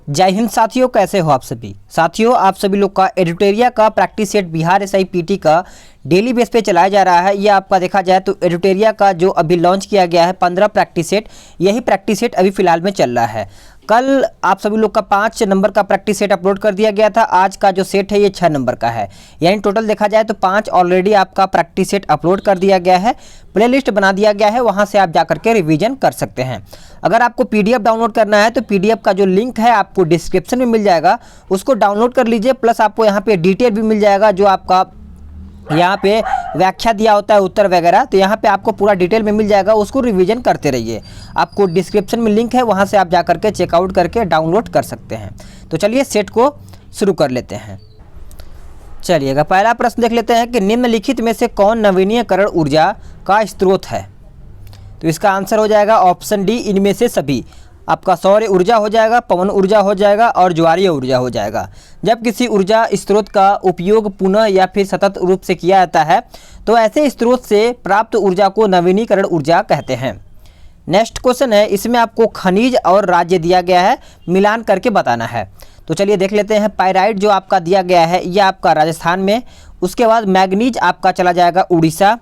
जय हिंद साथियों, कैसे हो आप सभी। साथियों, आप सभी लोग का एडिटोरिया का practice set Bihar SI PT का डेली बेस पे चलाया जा रहा है। ये आपका देखा जाए तो एडिटोरिया का जो अभी लॉन्च किया गया है 15 प्रैक्टिस सेट, यही प्रैक्टिस सेट अभी फिलहाल में चल रहा है। कल आप सभी लोग का 5 नंबर का प्रैक्टिस सेट अपलोड कर दिया गया था। आज का जो सेट है ये 6 नंबर का है, यानी टोटल देखा जाए तो 5 ऑलरेडी आपका प्रैक्टिस सेट अपलोड कर दिया गया है, प्लेलिस्ट बना दिया गया है, वहां से आप जाकर के रिवीजन कर सकते हैं। अगर आपको पीडीएफ डाउनलोड करना है तो पीडीएफ का जो लिंक है आपको डिस्क्रिप्शन में मिल जाएगा, उसको डाउनलोड कर लीजिए। प्लस आपको यहाँ पे डिटेल भी मिल जाएगा, जो आपका यहाँ पे व्याख्या दिया होता है उत्तर वगैरह, तो यहाँ पे आपको पूरा डिटेल में मिल जाएगा, उसको रिवीजन करते रहिए। आपको डिस्क्रिप्शन में लिंक है, वहाँ से आप जा करके चेकआउट करके डाउनलोड कर सकते हैं। तो चलिए सेट को शुरू कर लेते हैं। चलिएगा, पहला प्रश्न देख लेते हैं कि निम्नलिखित में से कौन नवीनीकरण ऊर्जा का स्रोत है। तो इसका आंसर हो जाएगा ऑप्शन डी, इनमें से सभी। आपका सौर ऊर्जा हो जाएगा, पवन ऊर्जा हो जाएगा और ज्वारीय ऊर्जा हो जाएगा। जब किसी ऊर्जा स्रोत का उपयोग पुनः या फिर सतत रूप से किया जाता है तो ऐसे स्रोत से प्राप्त ऊर्जा को नवीनीकरण ऊर्जा कहते हैं। नेक्स्ट क्वेश्चन है, इसमें आपको खनिज और राज्य दिया गया है, मिलान करके बताना है। तो चलिए देख लेते हैं। पाइराइट जो आपका दिया गया है ये आपका राजस्थान में, उसके बाद मैग्नीज आपका चला जाएगा उड़ीसा,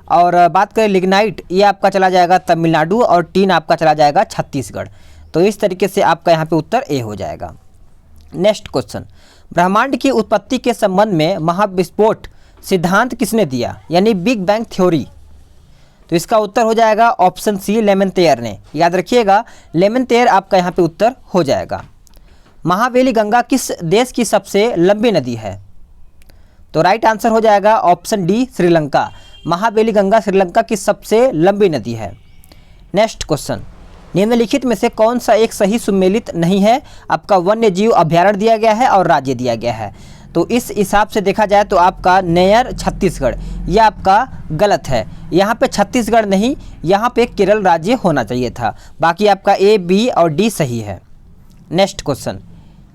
और बात करें लिग्नाइट ये आपका चला जाएगा तमिलनाडु, और टीन आपका चला जाएगा छत्तीसगढ़। तो इस तरीके से आपका यहाँ पे उत्तर ए हो जाएगा। नेक्स्ट क्वेश्चन, ब्रह्मांड की उत्पत्ति के संबंध में महाविस्फोट सिद्धांत किसने दिया, यानी बिग बैंग थ्योरी। तो इसका उत्तर हो जाएगा ऑप्शन सी, लेमेंतेयर ने। याद रखिएगा, लेमेंतेयर आपका यहाँ पे उत्तर हो जाएगा। महावेली गंगा किस देश की सबसे लंबी नदी है। तो राइट आंसर हो जाएगा ऑप्शन डी, श्रीलंका। महावेली गंगा श्रीलंका की सबसे लंबी नदी है। नेक्स्ट क्वेश्चन, निम्नलिखित में से कौन सा एक सही सुमेलित नहीं है। आपका वन्य जीव अभ्यारण्य दिया गया है और राज्य दिया गया है। तो इस हिसाब से देखा जाए तो आपका नेयर छत्तीसगढ़, यह आपका गलत है। यहाँ पे छत्तीसगढ़ नहीं, यहाँ पे केरल राज्य होना चाहिए था। बाकी आपका ए, बी और डी सही है। नेक्स्ट क्वेश्चन,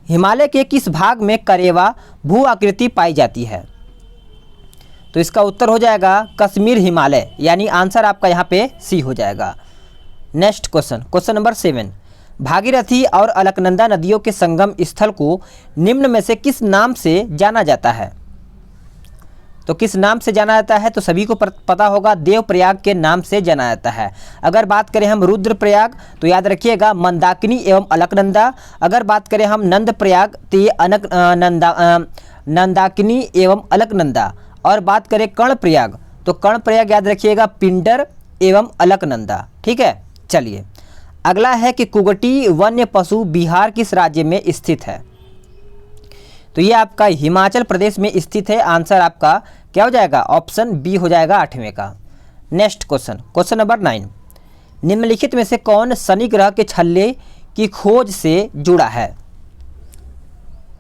हिमालय के किस भाग में करेवा भू आकृति पाई जाती है। तो इसका उत्तर हो जाएगा कश्मीर हिमालय, यानी आंसर आपका यहाँ पे सी हो जाएगा। Next question, question number 7, Bhagirathi और अलकनंदा नदियों के संगम स्थल को निम्न में से किस नाम से जाना जाता है। तो किस नाम से जाना जाता है, तो सभी को पता होगा, देवप्रयाग के नाम से जाना जाता है। अगर बात करें हम रुद्रप्रयाग तो याद रखिएगा मंदाकिनी एवं अलकनंदा। अगर बात करें हम नंदप्रयाग तो ये नंदाकिनी एवं अलकनंदा। और बात करें कर्णप्रयाग तो कर्णप्रयाग याद रखिएगा पिंडर एवं अलकनंदा। ठीक है, चलिए अगला है कि कुगटी वन्य पशु बिहार किस राज्य में स्थित है। तो ये आपका हिमाचल प्रदेश में स्थित है। आंसर आपका क्या हो जाएगा, ऑप्शन बी हो जाएगा 8वें का। नेक्स्ट क्वेश्चन, क्वेश्चन नंबर 9, निम्नलिखित में से कौन शनि ग्रह के छल्ले की खोज से जुड़ा है।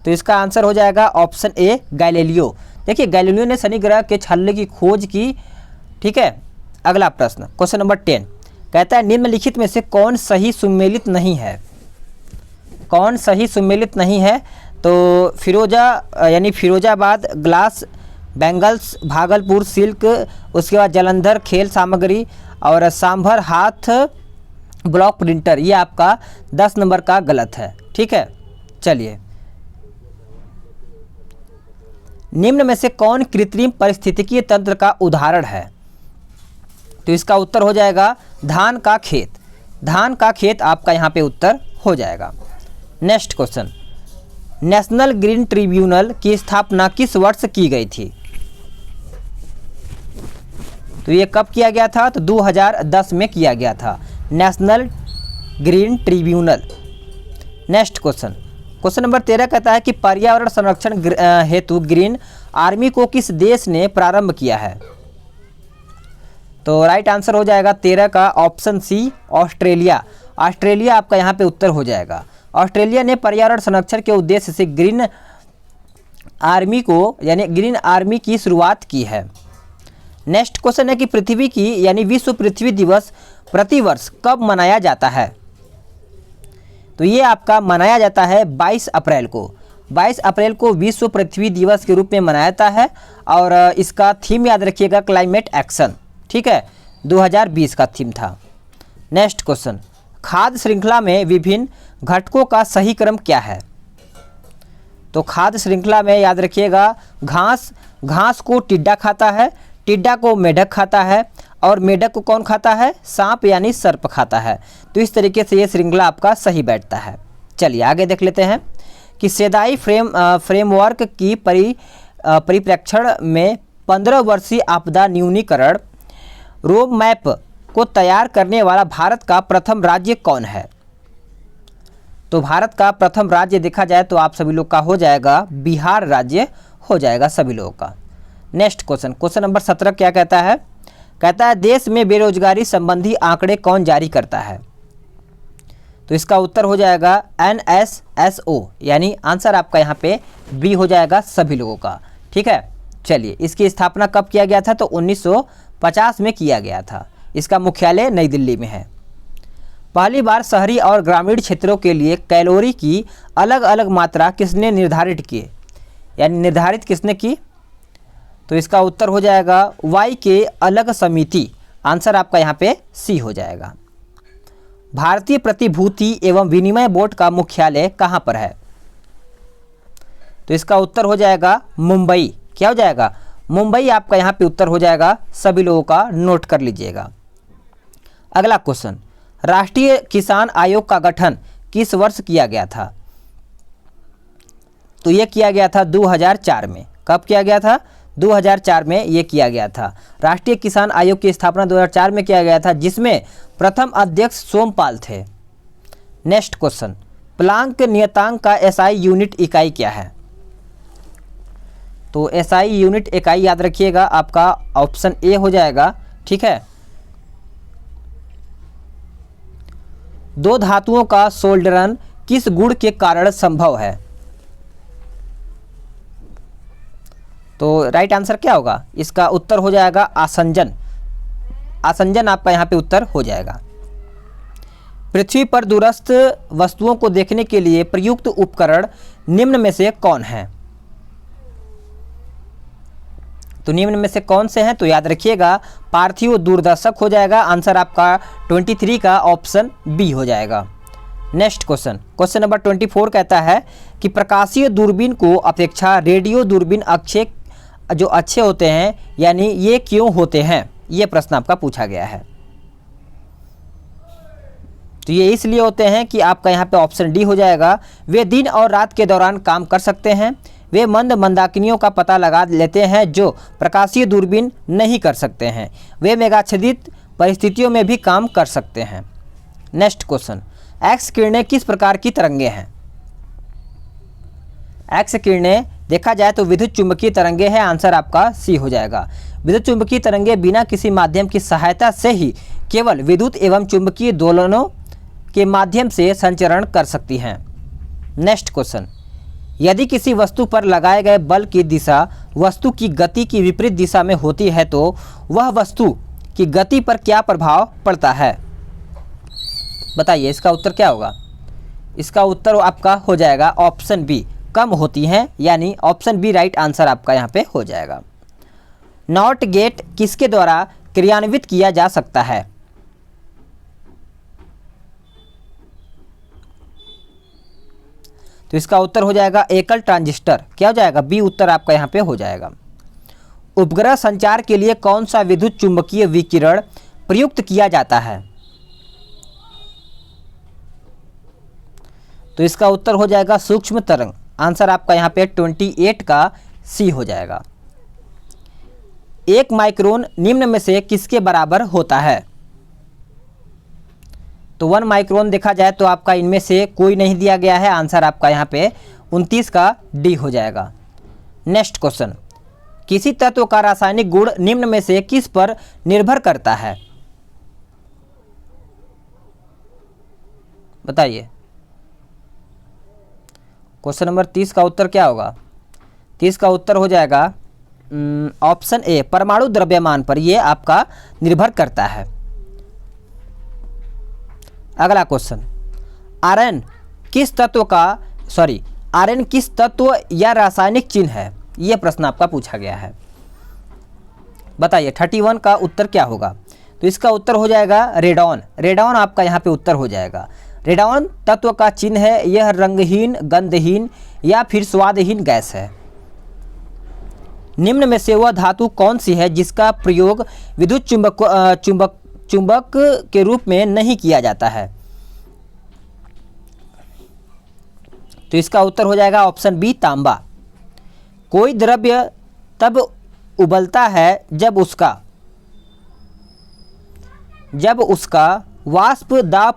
तो इसका आंसर हो जाएगा ऑप्शन ए, गैलीलियो। देखिए गैलीलियो ने शनि ग्रह के छल्ले की खोज की। ठीक है, अगला प्रश्न, क्वेश्चन नंबर 10 कहता है निम्नलिखित में से कौन सही सुमेलित नहीं है। कौन सही सुमेलित नहीं है, तो फिरोजा यानी Firozabad glass bangles, Bhagalpur silk, उसके बाद जलंधर खेल सामग्री और सांभर हाथ ब्लॉक प्रिंटर, ये आपका 10 नंबर का गलत है। ठीक है, चलिए निम्न में से कौन कृत्रिम पारिस्थितिकीय तंत्र का उदाहरण है। तो इसका उत्तर हो जाएगा धान का खेत। धान का खेत आपका यहाँ पे उत्तर हो जाएगा। Next question, national green tribunal की स्थापना किस वर्ष की गई थी। तो ये कब किया गया था, तो 2010 में किया गया था, national green tribunal. Next question, question number 13 कहता है कि पर्यावरण संरक्षण हेतु ग्रीन आर्मी को किस देश ने प्रारंभ किया है। तो राइट आंसर हो जाएगा 13 का ऑप्शन सी, ऑस्ट्रेलिया। ऑस्ट्रेलिया आपका यहाँ पे उत्तर हो जाएगा। ऑस्ट्रेलिया ने पर्यावरण संरक्षण के उद्देश्य से ग्रीन आर्मी को यानी ग्रीन आर्मी की शुरुआत की है। नेक्स्ट क्वेश्चन है कि पृथ्वी की यानी विश्व पृथ्वी दिवस प्रतिवर्ष कब मनाया जाता है। तो ये आपका मनाया जाता है 22 अप्रैल को। 22 अप्रैल को विश्व पृथ्वी दिवस के रूप में मनाया जाता है, और इसका थीम याद रखिएगा क्लाइमेट एक्शन। ठीक है, 2020 का थीम था। नेक्स्ट क्वेश्चन, खाद्य श्रृंखला में विभिन्न घटकों का सही क्रम क्या है? तो खाद्य श्रृंखला में याद रखिएगा, घास को टिड्डा खाता है, टिड्डा को मेढक खाता है, और मेढक को कौन खाता है? सांप यानी सर्प खाता है। तो इस तरीके से ये श्रृंखला आपका सही बैठता है। चलिए आगे देख लेते हैं कि सेदाई फ्रेमवर्क की परिप्रेक्षण में 15 वर्षीय आपदा न्यूनीकरण रोड मैप को तैयार करने वाला भारत का प्रथम राज्य कौन है? तो भारत का प्रथम राज्य देखा जाए तो आप सभी लोग का हो जाएगा बिहार राज्य हो जाएगा सभी लोगों का। नेक्स्ट क्वेश्चन नंबर 17 क्या कहता है? कहता है देश में बेरोजगारी संबंधी आंकड़े कौन जारी करता है? तो इसका उत्तर हो जाएगा NSSO, यानी आंसर आपका यहाँ पे बी हो जाएगा सभी लोगों का। ठीक है, चलिए इसकी स्थापना कब किया गया था? तो 1950 में किया गया था। इसका मुख्यालय नई दिल्ली में है। पहली बार शहरी और ग्रामीण क्षेत्रों के लिए कैलोरी की अलग अलग मात्रा किसने निर्धारित की, यानी निर्धारित किसने की? तो इसका उत्तर हो जाएगा वाई के अलग समिति। आंसर आपका यहाँ पे सी हो जाएगा। भारतीय प्रतिभूति एवं विनिमय बोर्ड का मुख्यालय कहाँ पर है? तो इसका उत्तर हो जाएगा मुंबई। क्या हो जाएगा? मुंबई आपका यहाँ पे उत्तर हो जाएगा। सभी लोगों का नोट कर लीजिएगा। अगला क्वेश्चन, राष्ट्रीय किसान आयोग का गठन किस वर्ष किया गया था? तो ये किया गया था 2004 में। कब किया गया था? 2004 में ये किया गया था। राष्ट्रीय किसान आयोग की स्थापना 2004 में किया गया था, जिसमें प्रथम अध्यक्ष सोमपाल थे। नेक्स्ट क्वेश्चन, प्लांक नियतांक का एसआई यूनिट इकाई क्या है? तो एसआई यूनिट इकाई याद रखिएगा आपका ऑप्शन ए हो जाएगा। ठीक है, दो धातुओं का सोल्डरन किस गुण के कारण संभव है? तो राइट आंसर क्या होगा? इसका उत्तर हो जाएगा आसंजन। आसंजन आपका यहाँ पे उत्तर हो जाएगा। पृथ्वी पर दूरस्थ वस्तुओं को देखने के लिए प्रयुक्त उपकरण निम्न में से कौन है? तो निम्न में से कौन से हैं? तो याद रखिएगा पार्थिव दूरदर्शक हो जाएगा। आंसर आपका 23 का ऑप्शन बी हो जाएगा। नेक्स्ट क्वेश्चन नंबर 24 कहता है कि प्रकाशीय दूरबीन को अपेक्षा रेडियो दूरबीन जो अच्छे होते हैं, यानी ये क्यों होते हैं? ये प्रश्न आपका पूछा गया है। तो ये इसलिए होते हैं कि आपका यहाँ पे ऑप्शन डी हो जाएगा। वे दिन और रात के दौरान काम कर सकते हैं। वे मंदाकिनियों का पता लगा लेते हैं जो प्रकाशीय दूरबीन नहीं कर सकते हैं। वे मेघाच्छादित परिस्थितियों में भी काम कर सकते हैं। नेक्स्ट क्वेश्चन, एक्स किरणें किस प्रकार की तरंगे हैं? एक्स किरणें देखा जाए तो विद्युत चुंबकीय तरंगे हैं। आंसर आपका सी हो जाएगा। विद्युत चुंबकीय तरंगे बिना किसी माध्यम की सहायता से ही केवल विद्युत एवं चुंबकीय दोलनों के माध्यम से संचरण कर सकती हैं। नेक्स्ट क्वेश्चन, यदि किसी वस्तु पर लगाए गए बल की दिशा वस्तु की गति की विपरीत दिशा में होती है तो वह वस्तु की गति पर क्या प्रभाव पड़ता है? बताइए इसका उत्तर क्या होगा? इसका उत्तर आपका हो जाएगा ऑप्शन बी, कम होती हैं, यानी ऑप्शन बी राइट आंसर आपका यहाँ पे हो जाएगा। नॉट गेट किसके द्वारा क्रियान्वित किया जा सकता है? तो इसका उत्तर हो जाएगा एकल ट्रांजिस्टर। क्या हो जाएगा? बी उत्तर आपका यहाँ पे हो जाएगा। उपग्रह संचार के लिए कौन सा विद्युत चुंबकीय विकिरण प्रयुक्त किया जाता है? तो इसका उत्तर हो जाएगा सूक्ष्म तरंग। आंसर आपका यहाँ पे 28 का सी हो जाएगा। 1 माइक्रोन निम्न में से किसके बराबर होता है? तो 1 माइक्रोन देखा जाए तो आपका इनमें से कोई नहीं दिया गया है। आंसर आपका यहाँ पे 29 का डी हो जाएगा। नेक्स्ट क्वेश्चन, किसी तत्व का रासायनिक गुण निम्न में से किस पर निर्भर करता है? बताइए। क्वेश्चन नंबर 30 का उत्तर क्या होगा? 30 का उत्तर हो जाएगा ऑप्शन ए, परमाणु द्रव्यमान पर ये आपका निर्भर करता है। अगला क्वेश्चन, आरएन किस तत्व या रासायनिक चिन्ह है? यह प्रश्न आपका पूछा गया है। बताइए 31 का उत्तर क्या होगा? तो इसका उत्तर हो जाएगा रेडॉन। रेडॉन आपका यहाँ पे उत्तर हो जाएगा। रेडॉन तत्व का चिन्ह है, यह रंगहीन, गंधहीन या फिर स्वादहीन गैस है। निम्न में से वह धातु कौन सी है जिसका प्रयोग विद्युत चुंबक के रूप में नहीं किया जाता है? तो इसका उत्तर हो जाएगा ऑप्शन बी, तांबा। कोई द्रव्य तब उबलता है जब उसका वाष्प दाब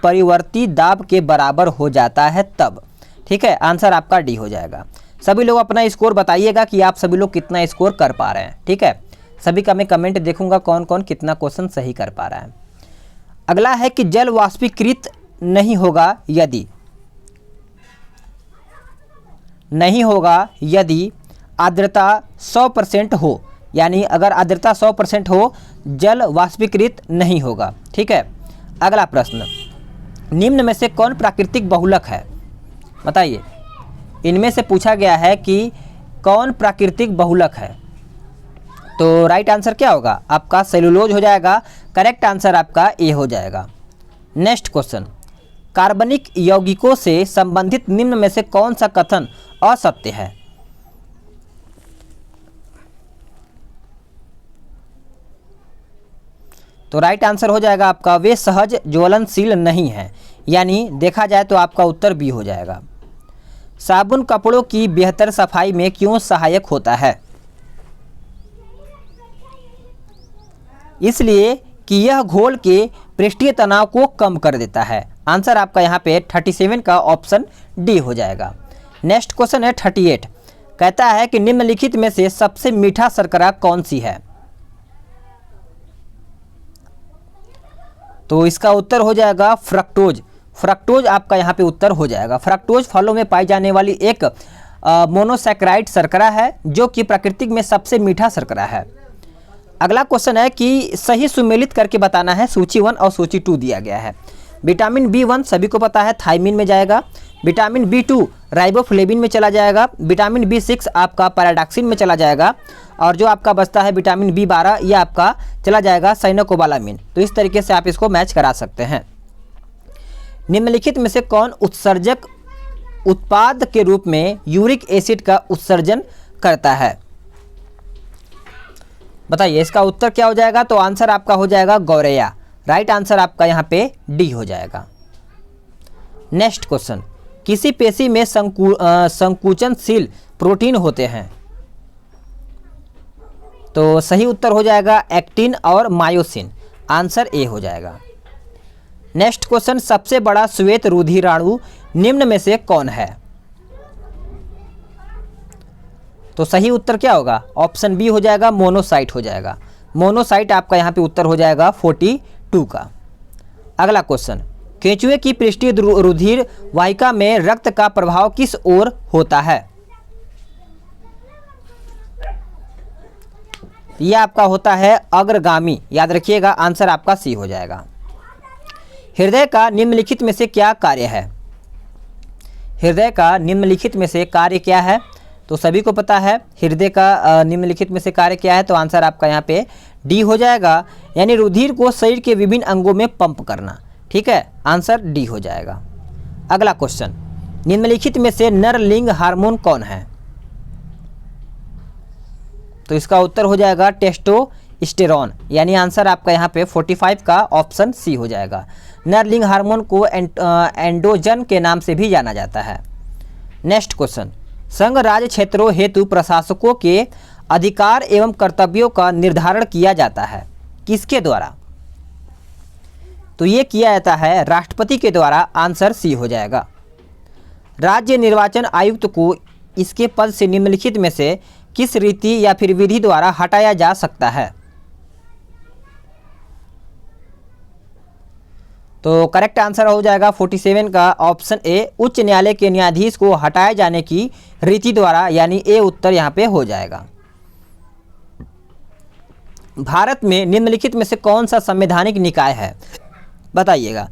परिवर्ती दाब के बराबर हो जाता है तब। ठीक है, आंसर आपका डी हो जाएगा। सभी लोग अपना स्कोर बताइएगा कि आप सभी लोग कितना स्कोर कर पा रहे हैं। ठीक है, सभी का मैं कमेंट देखूंगा कौन कौन कितना क्वेश्चन सही कर पा रहा है। अगला है कि जल वाष्पीकृत नहीं होगा यदि आर्द्रता 100% हो, यानी अगर आर्द्रता 100% हो जल वाष्पीकृत नहीं होगा। ठीक है, अगला प्रश्न, निम्न में से कौन प्राकृतिक बहुलक है? बताइए, इनमें से पूछा गया है कि कौन प्राकृतिक बहुलक है। तो राइट आंसर क्या होगा आपका? सेलुलोज हो जाएगा। करेक्ट आंसर आपका ए हो जाएगा। नेक्स्ट क्वेश्चन, कार्बनिक यौगिकों से संबंधित निम्न में से कौन सा कथन असत्य है? तो राइट आंसर हो जाएगा आपका, वे सहज ज्वलनशील नहीं है, यानी देखा जाए तो आपका उत्तर बी हो जाएगा। साबुन कपड़ों की बेहतर सफाई में क्यों सहायक होता है? इसलिए कि यह घोल के पृष्ठीय तनाव को कम कर देता है। आंसर आपका यहाँ पे 37 का ऑप्शन डी हो जाएगा। नेक्स्ट क्वेश्चन है 38, कहता है कि निम्नलिखित में से सबसे मीठा शर्करा कौन सी है? तो इसका उत्तर हो जाएगा फ्रक्टोज। फ्रक्टोज आपका यहाँ पे उत्तर हो जाएगा। फ्रक्टोज फलों में पाई जाने वाली एक मोनोसैकराइड शर्करा है जो कि प्रकृति में सबसे मीठा शर्करा है। अगला क्वेश्चन है कि सही सुमेलित करके बताना है। सूची 1 और सूची 2 दिया गया है। विटामिन B1 सभी को पता है थायमिन में जाएगा। विटामिन B2 राइबोफ्लेविन में चला जाएगा। विटामिन B6 आपका पैराडॉक्सिन में चला जाएगा। और जो आपका बचता है विटामिन B12 ये आपका चला जाएगा साइनोकोबालामिन। तो इस तरीके से आप इसको मैच करा सकते हैं। निम्नलिखित में से कौन उत्सर्जक उत्पाद के रूप में यूरिक एसिड का उत्सर्जन करता है? बताइए, इसका उत्तर क्या हो जाएगा? तो आंसर आपका हो जाएगा गौरैया। राइट आंसर आपका यहाँ पे डी हो जाएगा। नेक्स्ट क्वेश्चन, किसी पेशी में संकुचनशील प्रोटीन होते हैं? तो सही उत्तर हो जाएगा एक्टिन और मायोसिन। आंसर ए हो जाएगा। नेक्स्ट क्वेश्चन, सबसे बड़ा श्वेत रुधिराणु निम्न में से कौन है? तो सही उत्तर क्या होगा? ऑप्शन बी हो जाएगा, मोनोसाइट हो जाएगा। मोनोसाइट आपका यहाँ पे उत्तर हो जाएगा 42 का। अगला क्वेश्चन, केंचुए की पृष्ठीय रुधिर वाहिका में रक्त का प्रभाव किस ओर होता है? यह आपका होता है अग्रगामी। याद रखिएगा, आंसर आपका सी हो जाएगा। हृदय का निम्नलिखित में से क्या कार्य है? हृदय का निम्नलिखित में से कार्य क्या है? तो सभी को पता है हृदय का निम्नलिखित में से कार्य क्या है। तो आंसर आपका यहाँ पे डी हो जाएगा, यानी रुधिर को शरीर के विभिन्न अंगों में पंप करना। ठीक है, आंसर डी हो जाएगा। अगला क्वेश्चन, निम्नलिखित में से नर लिंग हार्मोन कौन है? तो इसका उत्तर हो जाएगा टेस्टोस्टेरोन, यानी आंसर आपका यहाँ पे 45 का ऑप्शन सी हो जाएगा। नरलिंग हार्मोन को एंड्रोजन के नाम से भी जाना जाता है। नेक्स्ट क्वेश्चन, संघ राज्य क्षेत्रों हेतु प्रशासकों के अधिकार एवं कर्तव्यों का निर्धारण किया जाता है किसके द्वारा? तो ये किया जाता है राष्ट्रपति के द्वारा। आंसर सी हो जाएगा। राज्य निर्वाचन आयुक्त को इसके पद से निम्नलिखित में से किस रीति या फिर विधि द्वारा हटाया जा सकता है? तो करेक्ट आंसर हो जाएगा 47 का ऑप्शन ए, उच्च न्यायालय के न्यायाधीश को हटाए जाने की रीति द्वारा, यानी ए उत्तर यहाँ पे हो जाएगा। भारत में निम्नलिखित में से कौन सा संवैधानिक निकाय है? बताइएगा,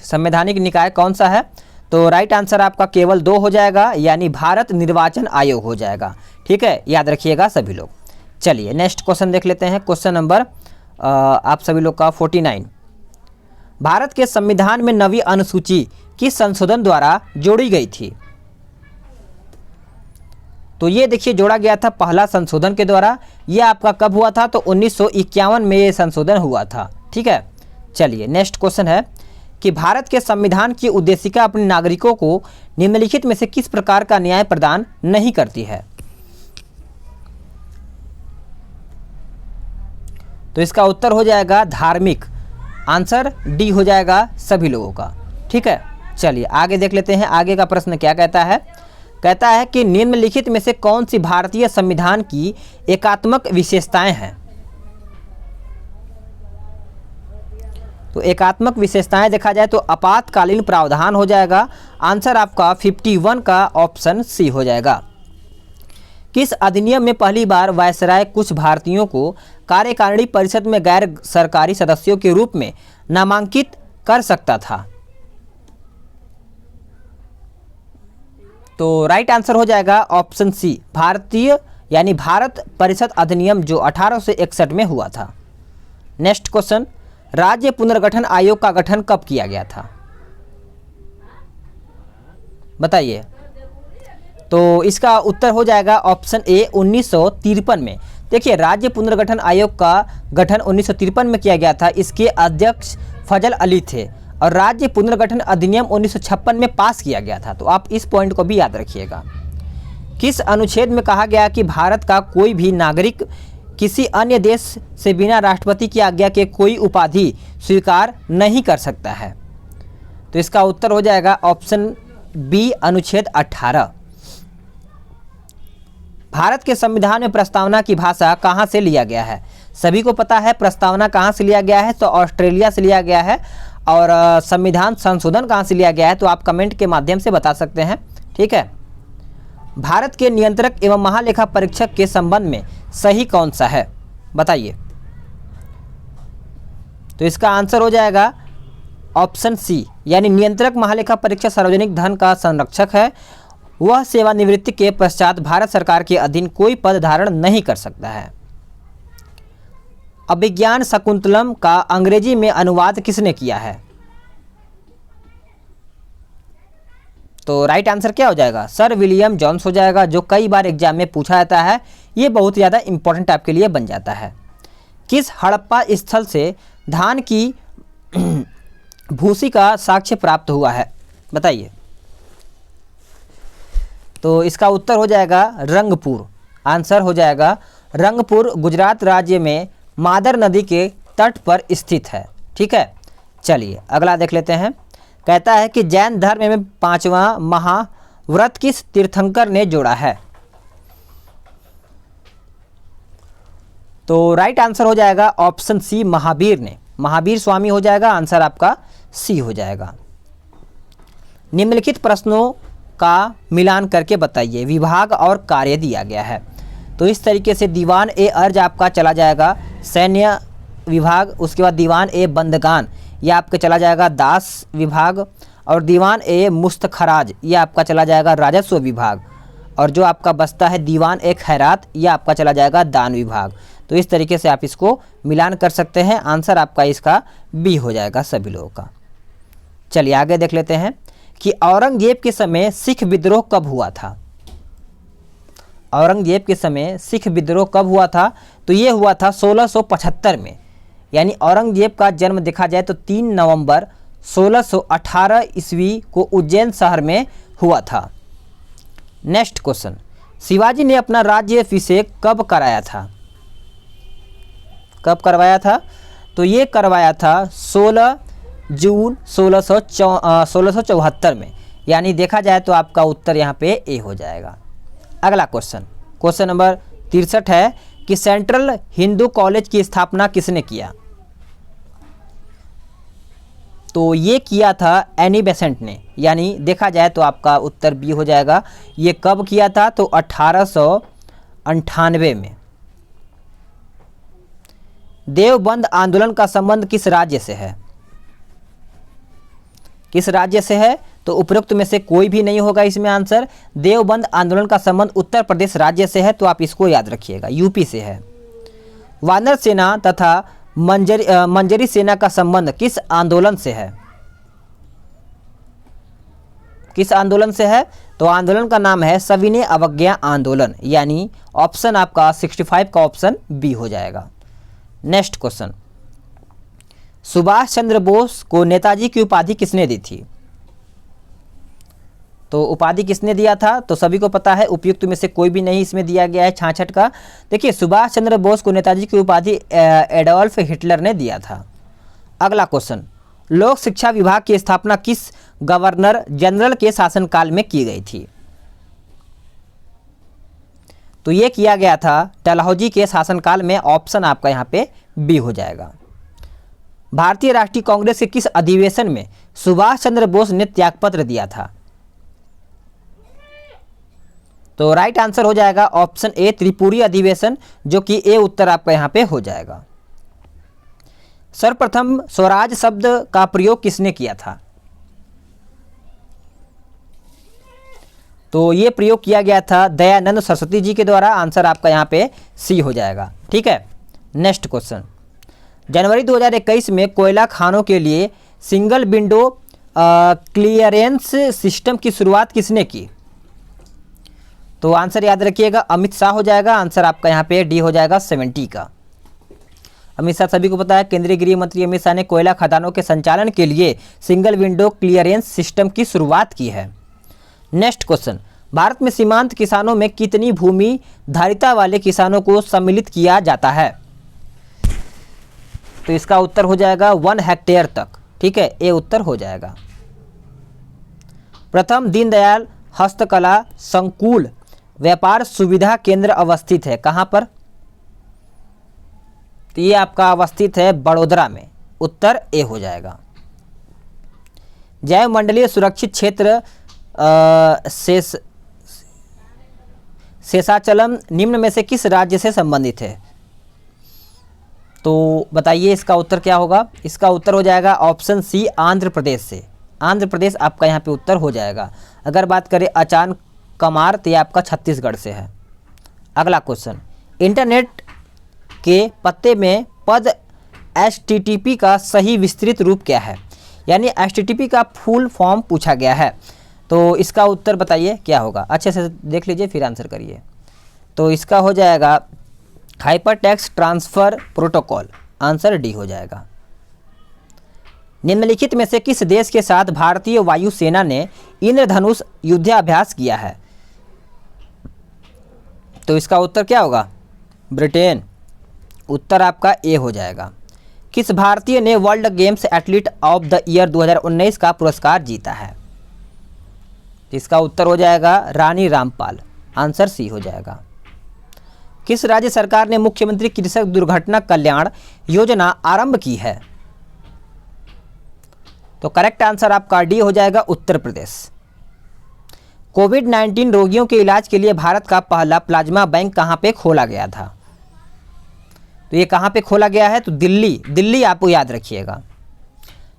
संवैधानिक निकाय कौन सा है? तो राइट आंसर आपका केवल 2 हो जाएगा, यानी भारत निर्वाचन आयोग हो जाएगा। ठीक है, याद रखिएगा सभी लोग। चलिए नेक्स्ट क्वेश्चन देख लेते हैं। क्वेश्चन नंबर आप सभी लोग का 49। भारत के संविधान में नवीं अनुसूची किस संशोधन द्वारा जोड़ी गई थी? तो ये देखिए जोड़ा गया था पहला संशोधन के द्वारा। ये आपका कब हुआ था? तो 1951 में ये संशोधन हुआ था। ठीक है, चलिए नेक्स्ट क्वेश्चन है कि भारत के संविधान की उद्देशिका अपने नागरिकों को निम्नलिखित में से किस प्रकार का न्याय प्रदान नहीं करती है? तो इसका उत्तर हो जाएगा धार्मिक। आंसर डी हो जाएगा सभी लोगों का। ठीक है, चलिए आगे देख लेते हैं। आगे का प्रश्न क्या कहता है? कहता है कि निम्नलिखित में से कौन सी भारतीय संविधान की एकात्मक विशेषताएं हैं? तो एकात्मक विशेषताएं देखा जाए तो आपातकालीन प्रावधान हो जाएगा। आंसर आपका 51 का ऑप्शन सी हो जाएगा। किस अधिनियम में पहली बार वायसराय कुछ भारतीयों को कार्यकारिणी परिषद में गैर सरकारी सदस्यों के रूप में नामांकित कर सकता था? तो राइट आंसर हो जाएगा ऑप्शन सी, भारतीय यानी भारत परिषद अधिनियम जो 1861 में हुआ था। नेक्स्ट क्वेश्चन, राज्य पुनर्गठन आयोग का गठन कब किया गया था? बताइए। तो इसका उत्तर हो जाएगा ऑप्शन ए 1953 में। देखिए राज्य पुनर्गठन आयोग का गठन 1953 में किया गया था। इसके अध्यक्ष फजल अली थे और राज्य पुनर्गठन अधिनियम 1956 में पास किया गया था। तो आप इस पॉइंट को भी याद रखिएगा। किस अनुच्छेद में कहा गया कि भारत का कोई भी नागरिक किसी अन्य देश से बिना राष्ट्रपति की आज्ञा के कोई उपाधि स्वीकार नहीं कर सकता है? तो इसका उत्तर हो जाएगा ऑप्शन बी अनुच्छेद 18। भारत के संविधान में प्रस्तावना की भाषा कहाँ से लिया गया है? सभी को पता है प्रस्तावना कहाँ से लिया गया है, तो ऑस्ट्रेलिया से लिया गया है। और संविधान संशोधन कहाँ से लिया गया है तो आप कमेंट के माध्यम से बता सकते हैं। ठीक है, भारत के नियंत्रक एवं महालेखा परीक्षक के संबंध में सही कौन सा है? बताइए। तो इसका आंसर हो जाएगा ऑप्शन सी, यानी नियंत्रक महालेखा परीक्षक सार्वजनिक धन का संरक्षक है। वह सेवानिवृत्ति के पश्चात भारत सरकार के अधीन कोई पद धारण नहीं कर सकता है। अभिज्ञान शकुंतलम का अंग्रेजी में अनुवाद किसने किया है? तो राइट आंसर क्या हो जाएगा? सर विलियम जोन्स हो जाएगा, जो कई बार एग्जाम में पूछा जाता है। ये बहुत ज़्यादा इंपॉर्टेंट आपके लिए बन जाता है। किस हड़प्पा स्थल से धान की भूसी का साक्ष्य प्राप्त हुआ है? बताइए। तो इसका उत्तर हो जाएगा रंगपुर। आंसर हो जाएगा रंगपुर, गुजरात राज्य में मादर नदी के तट पर स्थित है। ठीक है, चलिए अगला देख लेते हैं। कहता है कि जैन धर्म में 5वां महाव्रत किस तीर्थंकर ने जोड़ा है? तो राइट आंसर हो जाएगा ऑप्शन सी, महावीर ने। महावीर स्वामी हो जाएगा। आंसर आपका सी हो जाएगा। निम्नलिखित प्रश्नों का मिलान करके बताइए। विभाग और कार्य दिया गया है। तो इस तरीके से दीवान ए अर्ज आपका चला जाएगा सैन्य विभाग, उसके बाद दीवान ए बंदगान ये आपका चला जाएगा दास विभाग, और दीवान ए मुस्तखराज ये आपका चला जाएगा राजस्व विभाग, और जो आपका बचता है दीवान ए खैरात ये आपका चला जाएगा दान विभाग। तो इस तरीके से आप इसको मिलान कर सकते हैं। आंसर आपका इसका बी हो जाएगा सभी लोगों का। चलिए आगे देख लेते हैं कि औरंगजेब के समय सिख विद्रोह कब हुआ था? औरंगजेब के समय सिख विद्रोह कब हुआ था? तो ये हुआ था 1675 में। यानी औरंगजेब का जन्म देखा जाए तो 3 नवंबर 1618 ईस्वी को उज्जैन शहर में हुआ था। नेक्स्ट क्वेश्चन, शिवाजी ने अपना राज्याभिषेक कब कराया था? कब करवाया था? तो ये करवाया था 16 जून 1674 में। यानी देखा जाए तो आपका उत्तर यहाँ पे ए हो जाएगा। अगला क्वेश्चन, क्वेश्चन नंबर 63 है कि सेंट्रल हिंदू कॉलेज की स्थापना किसने किया? तो ये किया था एनी बेसेंट ने। यानी देखा जाए तो आपका उत्तर बी हो जाएगा। ये कब किया था? तो 1898 में। देवबंद आंदोलन का संबंध किस राज्य से है? किस राज्य से है? तो उपरोक्त में से कोई भी नहीं होगा इसमें आंसर। देवबंद आंदोलन का संबंध उत्तर प्रदेश राज्य से है, तो आप इसको याद रखिएगा, यूपी से है। वानर सेना तथा मंजरी सेना का संबंध किस आंदोलन से है? किस आंदोलन से है? तो आंदोलन का नाम है सविनय अवज्ञा आंदोलन, यानी ऑप्शन आपका 65 का ऑप्शन बी हो जाएगा। नेक्स्ट क्वेश्चन, सुभाष चंद्र बोस को नेताजी की उपाधि किसने दी थी? तो उपाधि किसने दिया था? तो सभी को पता है, उपयुक्त में से कोई भी नहीं इसमें दिया गया है 66 का। देखिए, सुभाष चंद्र बोस को नेताजी की उपाधि एडोल्फ हिटलर ने दिया था। अगला क्वेश्चन, लोक शिक्षा विभाग की स्थापना किस गवर्नर जनरल के शासनकाल में की गई थी? तो ये किया गया था डलहौजी के शासनकाल में, ऑप्शन आपका यहाँ पे बी हो जाएगा। भारतीय राष्ट्रीय कांग्रेस के किस अधिवेशन में सुभाष चंद्र बोस ने त्यागपत्र दिया था? तो राइट आंसर हो जाएगा ऑप्शन ए, त्रिपुरी अधिवेशन, जो कि ए उत्तर आपका यहाँ पे हो जाएगा। सर्वप्रथम स्वराज शब्द का प्रयोग किसने किया था? तो ये प्रयोग किया गया था दयानंद सरस्वती जी के द्वारा, आंसर आपका यहाँ पे सी हो जाएगा। ठीक है, नेक्स्ट क्वेश्चन, जनवरी 2021 में कोयला खानों के लिए सिंगल विंडो क्लियरेंस सिस्टम की शुरुआत किसने की? तो आंसर याद रखिएगा, अमित शाह हो जाएगा, आंसर आपका यहाँ पे डी हो जाएगा 70 का। अमित शाह सभी को पता है, केंद्रीय गृह मंत्री अमित शाह ने कोयला खदानों के संचालन के लिए सिंगल विंडो क्लियरेंस सिस्टम की शुरुआत की है। नेक्स्ट क्वेश्चन, भारत में सीमांत किसानों में कितनी भूमि धारिता वाले किसानों को सम्मिलित किया जाता है? तो इसका उत्तर हो जाएगा 1 हेक्टेयर तक। ठीक है, ए उत्तर हो जाएगा। प्रथम दीनदयाल हस्तकला संकुल व्यापार सुविधा केंद्र अवस्थित है कहाँ पर? तो ये आपका अवस्थित है बड़ोदरा में, उत्तर ए हो जाएगा। जैव मंडलीय सुरक्षित क्षेत्र शेषाचलम निम्न में से किस राज्य से संबंधित है? तो बताइए इसका उत्तर क्या होगा? इसका उत्तर हो जाएगा ऑप्शन सी, आंध्र प्रदेश से। आंध्र प्रदेश आपका यहाँ पे उत्तर हो जाएगा। अगर बात करें अचान कमार, तो ये आपका छत्तीसगढ़ से है। अगला क्वेश्चन, इंटरनेट के पते में पद HTTP का सही विस्तृत रूप क्या है? यानी HTTP का फुल फॉर्म पूछा गया है, तो इसका उत्तर बताइए क्या होगा? अच्छे से देख लीजिए फिर आंसर करिए। तो इसका हो जाएगा hyper text transfer protocol, answer D हो जाएगा। निम्नलिखित में से किस देश के साथ भारतीय वायुसेना ने इंद्रधनुष युद्धाभ्यास किया है? तो इसका उत्तर क्या होगा? ब्रिटेन, उत्तर आपका ए हो जाएगा। किस भारतीय ने world games athlete of the year 2019 का पुरस्कार जीता है? इसका उत्तर हो जाएगा रानी रामपाल, आंसर सी हो जाएगा। किस राज्य सरकार ने मुख्यमंत्री कृषक दुर्घटना कल्याण योजना आरंभ की है? तो करेक्ट आंसर आपका डी हो जाएगा, उत्तर प्रदेश। कोविड-19 रोगियों के इलाज के लिए भारत का पहला प्लाज्मा बैंक कहां पे खोला गया था? तो ये कहां पे खोला गया है? तो दिल्ली आपको याद रखिएगा।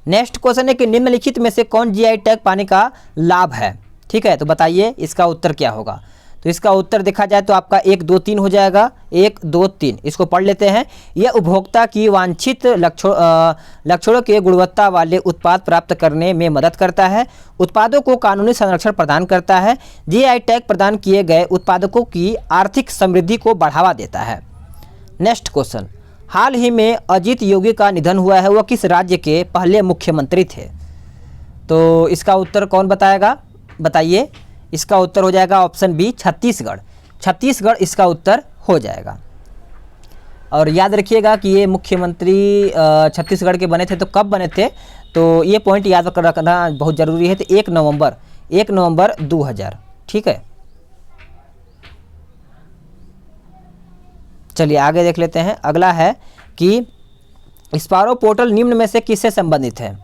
नेक्स्ट क्वेश्चन है कि निम्नलिखित में से कौन GI टैग पाने का लाभ है? ठीक है, तो बताइए इसका उत्तर क्या होगा? तो इसका उत्तर देखा जाए तो आपका 1 2 3 हो जाएगा। 1 2 3 इसको पढ़ लेते हैं। यह उपभोक्ता की वांछित लक्षणों के गुणवत्ता वाले उत्पाद प्राप्त करने में मदद करता है, उत्पादों को कानूनी संरक्षण प्रदान करता है, GI टैग प्रदान किए गए उत्पादकों की आर्थिक समृद्धि को बढ़ावा देता है। नेक्स्ट क्वेश्चन, हाल ही में अजीत योगी का निधन हुआ है, वह किस राज्य के पहले मुख्यमंत्री थे? तो इसका उत्तर कौन बताएगा? बताइए। इसका उत्तर हो जाएगा ऑप्शन बी, छत्तीसगढ़। छत्तीसगढ़ इसका उत्तर हो जाएगा। और याद रखिएगा कि ये मुख्यमंत्री छत्तीसगढ़ के बने थे, तो कब बने थे? तो ये पॉइंट याद कर रखना बहुत ज़रूरी है। तो 1 नवंबर 2000। ठीक है, चलिए आगे देख लेते हैं। अगला है कि स्पारो पोर्टल निम्न में से किससे संबंधित है?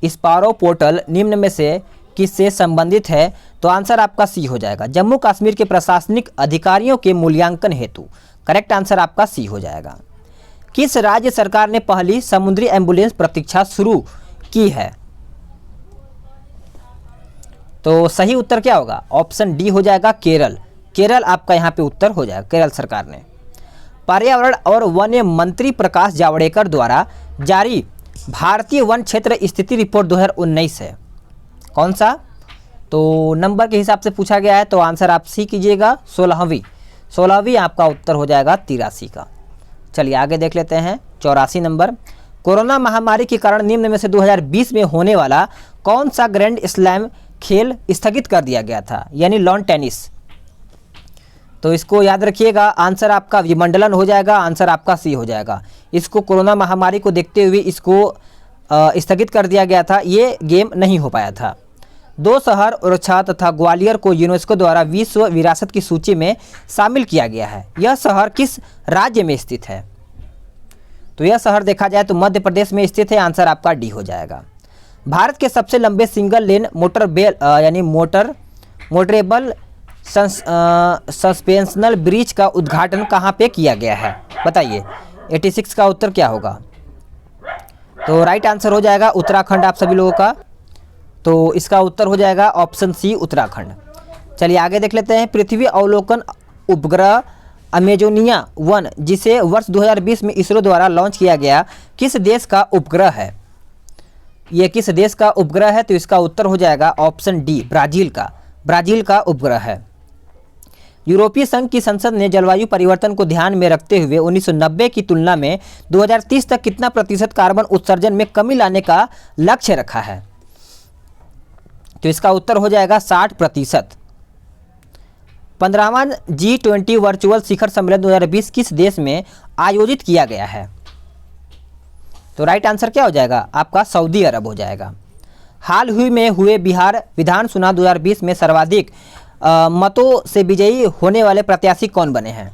स्पारो पोर्टल निम्न में से किससे संबंधित है? तो आंसर आपका सी हो जाएगा, जम्मू कश्मीर के प्रशासनिक अधिकारियों के मूल्यांकन हेतु। करेक्ट आंसर आपका सी हो जाएगा। किस राज्य सरकार ने पहली समुद्री एम्बुलेंस प्रतीक्षा शुरू की है? तो सही उत्तर क्या होगा? ऑप्शन डी हो जाएगा केरल। केरल आपका यहाँ पे उत्तर हो जाएगा, केरल सरकार ने। पर्यावरण और वन मंत्री प्रकाश जावड़ेकर द्वारा जारी भारतीय वन क्षेत्र स्थिति रिपोर्ट 2019 है, कौन सा? तो नंबर के हिसाब से पूछा गया है, तो आंसर आप सी कीजिएगा, 16वीं आपका उत्तर हो जाएगा 83 का। चलिए आगे देख लेते हैं 84 नंबर। कोरोना महामारी के कारण निम्न में से 2020 में होने वाला कौन सा ग्रैंड स्लैम खेल स्थगित कर दिया गया था, यानी लॉन टेनिस? तो इसको याद रखिएगा, आंसर आपका विमंडलन हो जाएगा, आंसर आपका सी हो जाएगा। इसको कोरोना महामारी को देखते हुए इसको स्थगित कर दिया गया था, ये गेम नहीं हो पाया था। 2 शहर ओरछा तथा ग्वालियर को यूनेस्को द्वारा विश्व विरासत की सूची में शामिल किया गया है। यह शहर किस राज्य में स्थित है? तो यह शहर देखा जाए तो मध्य प्रदेश में स्थित है, आंसर आपका डी हो जाएगा। भारत के सबसे लंबे सिंगल लेन मोटरेबल सस्पेंशनल ब्रिज का उद्घाटन कहाँ पे किया गया है, बताइए। 86 का उत्तर क्या होगा? तो राइट आंसर हो जाएगा उत्तराखंड आप सभी लोगों का, तो इसका उत्तर हो जाएगा ऑप्शन सी उत्तराखंड। चलिए आगे देख लेते हैं। पृथ्वी अवलोकन उपग्रह अमेजोनिया 1 जिसे वर्ष 2020 में इसरो द्वारा लॉन्च किया गया, किस देश का उपग्रह है? ये किस देश का उपग्रह है? तो इसका उत्तर हो जाएगा ऑप्शन डी ब्राज़ील का उपग्रह है। यूरोपीय संघ की संसद ने जलवायु परिवर्तन को ध्यान में रखते हुए 1990 की तुलना में 2030 तक कितना प्रतिशत कार्बन उत्सर्जन में कमी लाने का लक्ष्य रखा है? तो इसका उत्तर हो जाएगा 60%। 15वां G20 वर्चुअल शिखर सम्मेलन 2020 किस देश में आयोजित किया गया है? तो राइट आंसर क्या हो जाएगा आपका? सऊदी अरब हो जाएगा। हाल ही में हुए बिहार विधान चुनाव 2020 में सर्वाधिक मतों से विजयी होने वाले प्रत्याशी कौन बने हैं?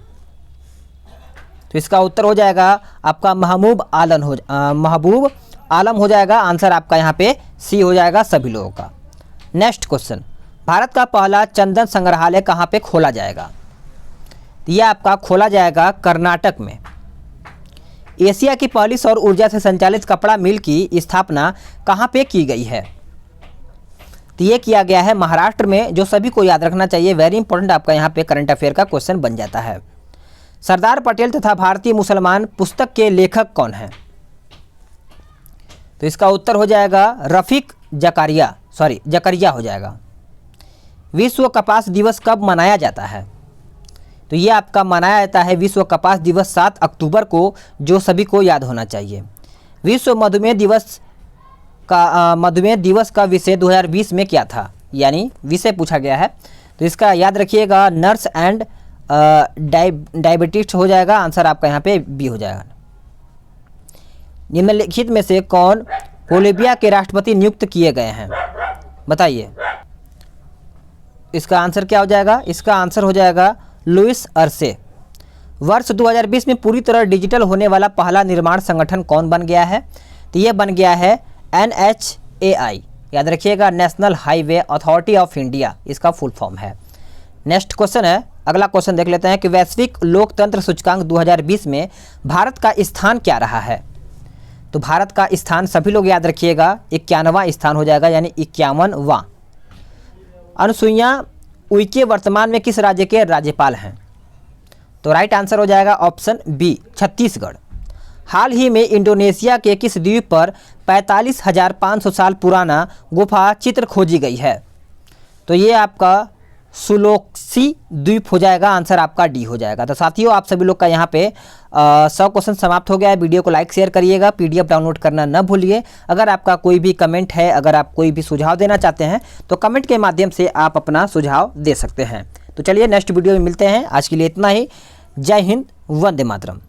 तो इसका उत्तर हो जाएगा आपका महबूब आलम हो जाएगा, आंसर आपका यहाँ पे सी हो जाएगा सभी लोगों का। नेक्स्ट क्वेश्चन, भारत का पहला चंदन संग्रहालय कहाँ पे खोला जाएगा? यह आपका खोला जाएगा कर्नाटक में। एशिया की पहली सौर ऊर्जा से संचालित कपड़ा मिल की स्थापना कहाँ पे की गई है? तो ये किया गया है महाराष्ट्र में, जो सभी को याद रखना चाहिए, वेरी इंपॉर्टेंट आपका यहाँ पे करंट अफेयर का क्वेश्चन बन जाता है। सरदार पटेल तथा भारतीय मुसलमान पुस्तक के लेखक कौन हैं? तो इसका उत्तर हो जाएगा रफीक जकरिया हो जाएगा। विश्व कपास दिवस कब मनाया जाता है? तो ये आपका मनाया जाता है विश्व कपास दिवस 7 अक्टूबर को, जो सभी को याद होना चाहिए। विश्व मधुमेह दिवस का विषय 2020 में क्या था, यानी विषय पूछा गया है, तो इसका याद रखिएगा नर्स एंड डायबिटीज हो जाएगा, आंसर आपका यहाँ पे बी हो जाएगा। निम्नलिखित में से कौन बोलिविया के राष्ट्रपति नियुक्त किए गए हैं, बताइए। इसका आंसर क्या हो जाएगा? इसका आंसर हो जाएगा लुइस अर्से। वर्ष 2020 में पूरी तरह डिजिटल होने वाला पहला निर्माण संगठन कौन बन गया है? तो ये बन गया है NHAI, याद रखिएगा national highway authority of India, इसका फुल फॉर्म है। नेक्स्ट क्वेश्चन है, अगला क्वेश्चन देख लेते हैं कि वैश्विक लोकतंत्र सूचकांक 2020 में भारत का स्थान क्या रहा है? तो भारत का स्थान सभी लोग याद रखिएगा 51वां स्थान हो जाएगा, यानी 51वां। अनुसुईया उइके वर्तमान में किस राज्य के राज्यपाल हैं? तो राइट आंसर हो जाएगा ऑप्शन बी छत्तीसगढ़। हाल ही में इंडोनेशिया के किस द्वीप पर 45,500 साल पुराना गुफा चित्र खोजी गई है? तो ये आपका सुलोक्सी द्वीप हो जाएगा, आंसर आपका डी हो जाएगा। तो साथियों आप सभी लोग का यहाँ पे 100 क्वेश्चन समाप्त हो गया है। वीडियो को लाइक शेयर करिएगा, PDF डाउनलोड करना न भूलिए। अगर आपका कोई भी कमेंट है, अगर आप कोई भी सुझाव देना चाहते हैं तो कमेंट के माध्यम से आप अपना सुझाव दे सकते हैं। तो चलिए नेक्स्ट वीडियो में मिलते हैं, आज के लिए इतना ही। जय हिंद, वंदे मातरम।